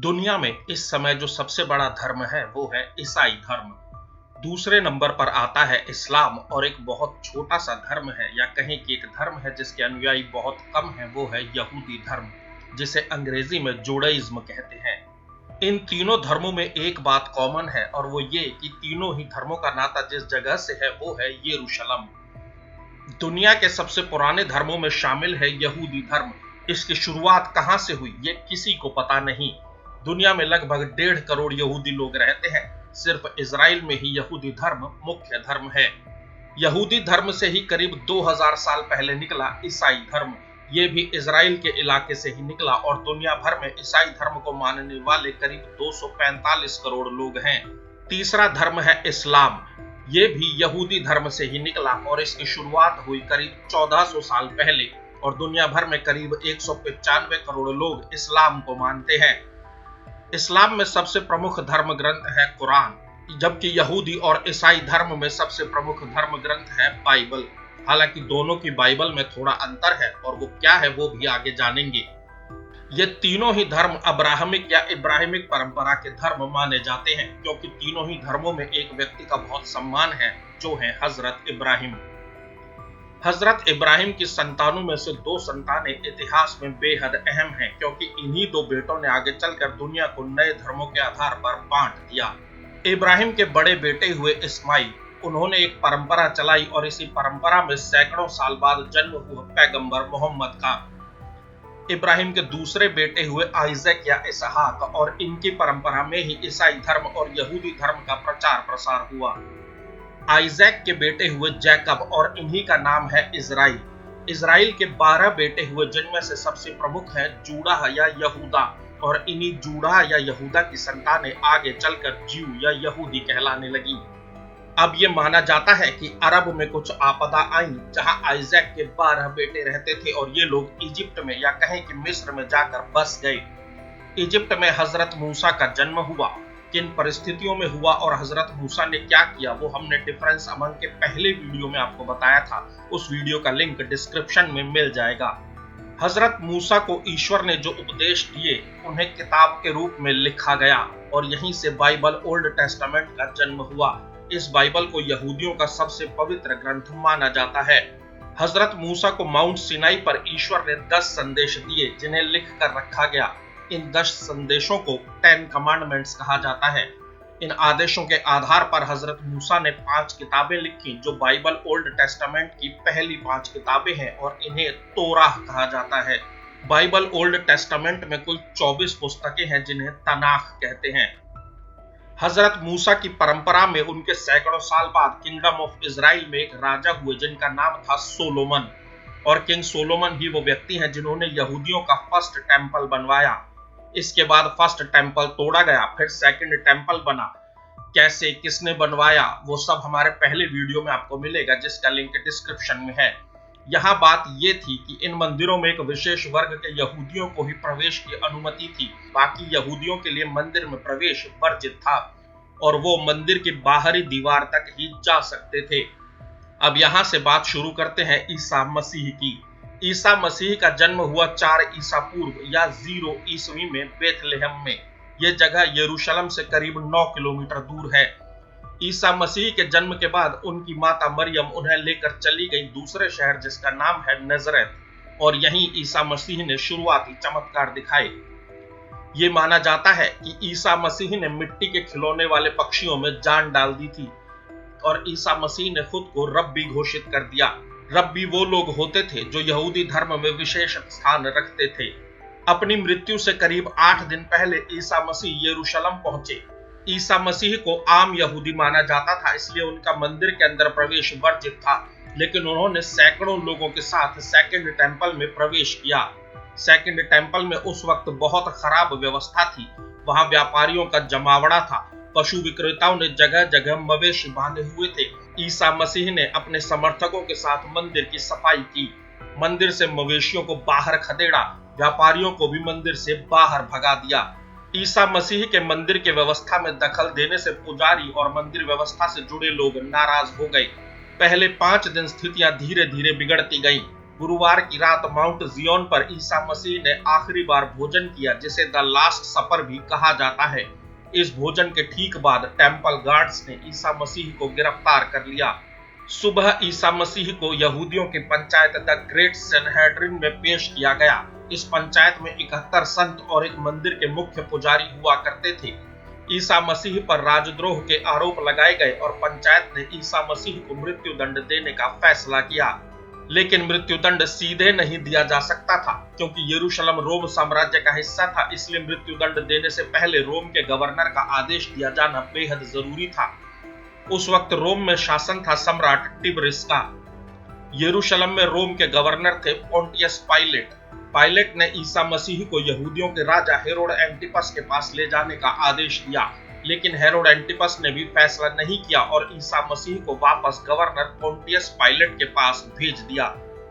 दुनिया में इस समय जो सबसे बड़ा धर्म है वो है ईसाई धर्म। दूसरे नंबर पर आता है इस्लाम और एक बहुत छोटा सा धर्म है या कहें कि एक धर्म है जिसके अनुयायी बहुत कम है, वो है यहूदी धर्म, जिसे अंग्रेजी में जुडाइज्म कहते हैं। इन तीनों धर्मों में एक बात कॉमन है और वो ये कि तीनों ही धर्मों का नाता जिस जगह से है वो है यरूशलेम। दुनिया के सबसे पुराने धर्मों में शामिल है यहूदी धर्म। इसकी शुरुआत कहां से हुई ये किसी को पता नहीं। दुनिया में लगभग 1.5 करोड़ यहूदी लोग रहते हैं। सिर्फ इजराइल में ही यहूदी धर्म मुख्य धर्म है। यहूदी धर्म से ही करीब 2000 साल पहले निकला ईसाई धर्म। ये भी इजराइल के इलाके से ही निकला और दुनिया भर में ईसाई धर्म को मानने वाले करीब 245 करोड़ लोग हैं। तीसरा धर्म है इस्लाम। ये भी यहूदी धर्म से ही निकला और इसकी शुरुआत हुई करीब 1400 साल पहले और दुनिया भर में करीब 195 करोड़ लोग इस्लाम को मानते हैं। इस्लाम में सबसे प्रमुख धर्म ग्रंथ है कुरान, जबकि यहूदी और ईसाई धर्म में सबसे प्रमुख धर्म ग्रंथ है बाइबल। हालांकि दोनों की बाइबल में थोड़ा अंतर है और वो क्या है वो भी आगे जानेंगे। ये तीनों ही धर्म अब्राहमिक या इब्राहिमिक परंपरा के धर्म माने जाते हैं, क्योंकि तीनों ही धर्मों में एक व्यक्ति का बहुत सम्मान है जो है हजरत इब्राहिम। हजरत इब्राहिम की संतानों में से 2 संतानें इतिहास में बेहद अहम हैं, क्योंकि इन्हीं 2 बेटों ने आगे चलकर दुनिया को नए धर्मों के आधार पर बांट दिया। इब्राहिम के बड़े बेटे हुए इस्माइल, उन्होंने एक परंपरा चलाई और इसी परंपरा में सैकड़ों साल बाद जन्म हुआ पैगंबर मोहम्मद का। इब्राहिम के दूसरे बेटे हुए आइजक या इसहाक और इनकी परंपरा में ही ईसाई धर्म और यहूदी धर्म का प्रचार प्रसार हुआ। आइजैक के बेटे हुए जैकब और इन्हीं का नाम है इजराइल। इजराइल के 12 बेटे हुए जिनमें से सबसे प्रमुख है जूडा या यहूदा और इन्हीं जूडा या यहूदा की संतानें आगे चलकर ज्यू या यहूदी कहलाने लगी। अब ये माना जाता है कि अरब में कुछ आपदा आई जहां आइजैक के 12 बेटे रहते थे और ये लोग इजिप्ट में या कहें कि मिस्र में जाकर बस गए। इजिप्ट में हजरत मूसा का जन्म हुआ। किन परिस्थितियों में हुआ और हजरत मूसा ने क्या किया वो हमने डिफरेंस अमंग के पहले वीडियो में आपको बताया था। उस वीडियो का लिंक डिस्क्रिप्शन में मिल जाएगा। हजरत मूसा को ईश्वर ने जो उपदेश दिए उन्हें किताब के रूप में लिखा गया और यहीं से बाइबल ओल्ड टेस्टामेंट का जन्म हुआ। इस बाइबल को यहूदियों का सबसे पवित्र ग्रंथ माना जाता है। हजरत मूसा को माउंट सिनाई पर ईश्वर ने 10 संदेश दिए जिन्हें लिख कर रखा गया। इन 10 संदेशों को 10 कमांडमेंट्स कहा जाता है। इन आदेशों के आधार पर हजरत मूसा ने 5 किताबें लिखी जो बाइबल ओल्ड टेस्टामेंट की पहली 5 किताबें हैं और इन्हें तोराह कहा जाता है। बाइबल ओल्ड टेस्टामेंट में कुल 24 पुस्तकें हैं जिन्हें तनाख कहते हैं। हजरत मूसा की परंपरा में उनके सैकड़ों साल बाद किंगडम ऑफ इजराइल में एक राजा हुए जिनका नाम था सोलोमन, और किंग सोलोमन ही वो व्यक्ति हैं जिन्होंने यहूदियों का फर्स्ट टेंपल बनवाया। इसके बाद फर्स्ट टेंपल तोड़ा गया, फिर सेकंड टेंपल बना। कैसे, किसने बनवाया, वो सब हमारे पहले वीडियो में आपको मिलेगा जिसका लिंक डिस्क्रिप्शन में है। यहाँ बात ये थी कि इन मंदिरों में एक विशेष वर्ग के यहूदियों को ही प्रवेश की अनुमति थी। बाकी यहूदियों के लिए मंदिर में प्रवेश वर्जित था और वो मंदिर की बाहरी दीवार तक ही जा सकते थे। अब यहाँ से बात शुरू करते हैं ईसा मसीह की। ईसा मसीह का जन्म हुआ 4 ईसा पूर्व या 0 ईस्वी में बेथलेहम में। यह जगह यरूशलेम से करीब 9 किलोमीटर दूर है। ईसा मसीह के जन्म के बाद उनकी माता मरियम उन्हें लेकर चली गई दूसरे शहर जिसका नाम है नजरेत, और यहीं ईसा मसीह ने शुरुआती चमत्कार दिखाए। ये माना जाता है कि ईसा मसीह ने मिट्टी के खिलौने वाले पक्षियों में जान डाल दी थी और ईसा मसीह ने खुद को रब्बी घोषित कर दिया। रब्बी वो लोग होते थे जो यहूदी धर्म में विशेष स्थान रखते थे। अपनी मृत्यु से करीब 8 दिन पहले ईसा मसीह यरूशलेम पहुंचे। ईसा मसीह को आम यहूदी माना जाता था, इसलिए उनका मंदिर के अंदर प्रवेश वर्जित था, लेकिन उन्होंने सैकड़ों लोगों के साथ सेकंड टेंपल में प्रवेश किया। सेकंड टेंपल में उस वक्त बहुत खराब व्यवस्था थी। वहां व्यापारियों का जमावड़ा था। पशु विक्रेताओं ने जगह जगह मवेशी बांधे हुए थे। ईसा मसीह ने अपने समर्थकों के साथ मंदिर की सफाई की, मंदिर से मवेशियों को बाहर खदेड़ा, व्यापारियों को भी मंदिर से बाहर भगा दिया। ईसा मसीह के मंदिर के व्यवस्था में दखल देने से पुजारी और मंदिर व्यवस्था से जुड़े लोग नाराज हो गए। पहले 5 दिन स्थितियां धीरे धीरे बिगड़ती गईं। गुरुवार की रात माउंट जियोन पर ईसा मसीह ने आखिरी बार भोजन किया, जिसे द लास्ट सपर भी कहा जाता है। इस भोजन के ठीक बाद टेम्पल गार्ड्स ने ईसा मसीह को गिरफ्तार कर लिया। सुबह ईसा मसीह को यहूदियों की पंचायत द ग्रेट सनहेड्रिन में पेश किया गया। इस पंचायत में 71 संत और एक मंदिर के मुख्य पुजारी हुआ करते थे। ईसा मसीह पर राजद्रोह के आरोप लगाए गए और पंचायत ने ईसा मसीह को मृत्यु दंड देने का फैसला किया। लेकिन मृत्यु दंड सीधे नहीं दिया जा सकता था, क्योंकि यरूशलेम रोम साम्राज्य का हिस्सा था। इसलिए मृत्यु दंड देने से पहले रोम के गवर्नर का आदेश दिया जाना बेहद जरूरी था। उस वक्त रोम में शासन था सम्राट टिबरिस का। यरूशलेम में रोम के गवर्नर थे पोंटियस पाइलेट। पायलट ने ईसा मसीह को यहूदियों के राजा हेरोड एंटिपस के पास ले जाने का आदेश दिया, लेकिन हेरोड एंटिपस ने भी फैसला नहीं किया और ईसा मसीह को वापस गवर्नर पोंटियस पायलट के पास भेज दिया।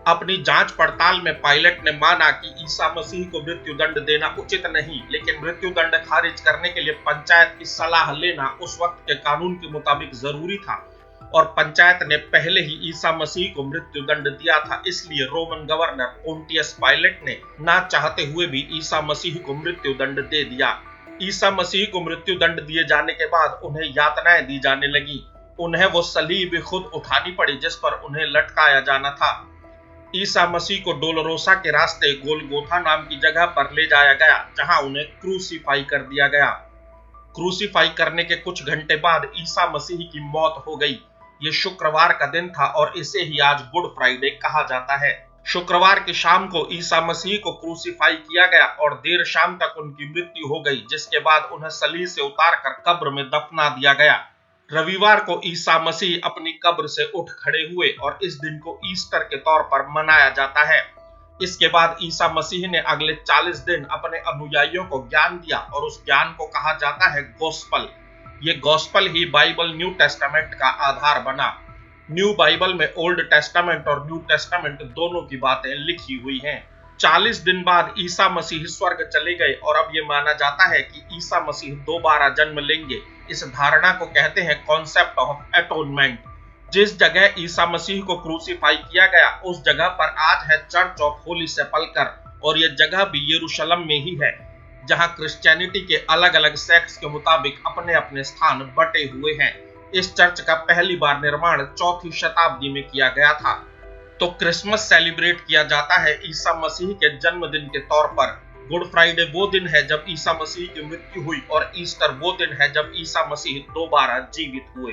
अपनी जांच पड़ताल में पायलट ने माना कि ईसा मसीह को मृत्यु दंड देना उचित नहीं, लेकिन मृत्यु दंड खारिज करने के लिए पंचायत की सलाह लेना उस वक्त के कानून के मुताबिक जरूरी था और पंचायत ने पहले ही ईसा मसीह को मृत्यु दंड दिया था। इसलिए रोमन गवर्नर पोंटियस पायलट ने ना चाहते हुए भी ईसा मसीह को मृत्यु दंड दे दिया। ईसा मसीह को मृत्यु दंड दिए जाने के बाद उन्हें यातनाएं दी जाने लगी। उन्हें वो सलीब खुद उठानी पड़ी जिस पर उन्हें लटकाया जाना था। ईसा मसीह को डोलोरोसा के रास्ते गोलगोथा नाम की जगह पर ले जाया गया, जहां उन्हें क्रूसीफाई कर दिया गया। क्रूसीफाई करने के कुछ घंटे बाद ईसा मसीह की मौत हो गई। ये शुक्रवार का दिन था और इसे ही आज गुड फ्राइडे कहा जाता है। शुक्रवार की शाम को ईसा मसीह को क्रूसीफाई किया गया और देर शाम तक उनकी मृत्यु हो गई, जिसके बाद उन्हें सलीब से उतारकर कब्र में दफना दिया गया। रविवार को ईसा मसीह अपनी कब्र से उठ खड़े हुए और इस दिन को ईस्टर के तौर पर मनाया जाता है। इसके बाद ईसा मसीह ने अगले 40 दिन अपने अनुयायियों को ज्ञान दिया और उस ज्ञान को कहा जाता है गॉस्पल। ये गॉस्पल ही बाइबल न्यू टेस्टामेंट का आधार बना। न्यू बाइबल में ओल्ड टेस्टामेंट और न्यू टेस्टामेंट दोनों की बातें लिखी हुई हैं। 40 दिन बाद ईसा मसीह स्वर्ग चले गए और अब ये माना जाता है कि ईसा मसीह दोबारा जन्म लेंगे। इस धारणा को कहते हैं कॉन्सेप्ट ऑफ एटोनमेंट। जिस जगह ईसा मसीह को क्रूसीफाई किया गया उस जगह पर आज है चर्च ऑफ होली सेपल्कर, और यह जगह भी यरूशलेम में ही है, जहां क्रिश्चियनिटी के अलग अलग सेक्ट्स के मुताबिक अपने अपने स्थान बटे हुए हैं। इस चर्च का पहली बार निर्माण 4वीं शताब्दी में किया गया था। तो क्रिसमस सेलिब्रेट किया जाता है ईसा मसीह के जन्मदिन के तौर पर। गुड फ्राइडे वो दिन है जब ईसा मसीह की मृत्यु हुई और ईस्टर वो दिन है जब ईसा मसीह दोबारा जीवित हुए।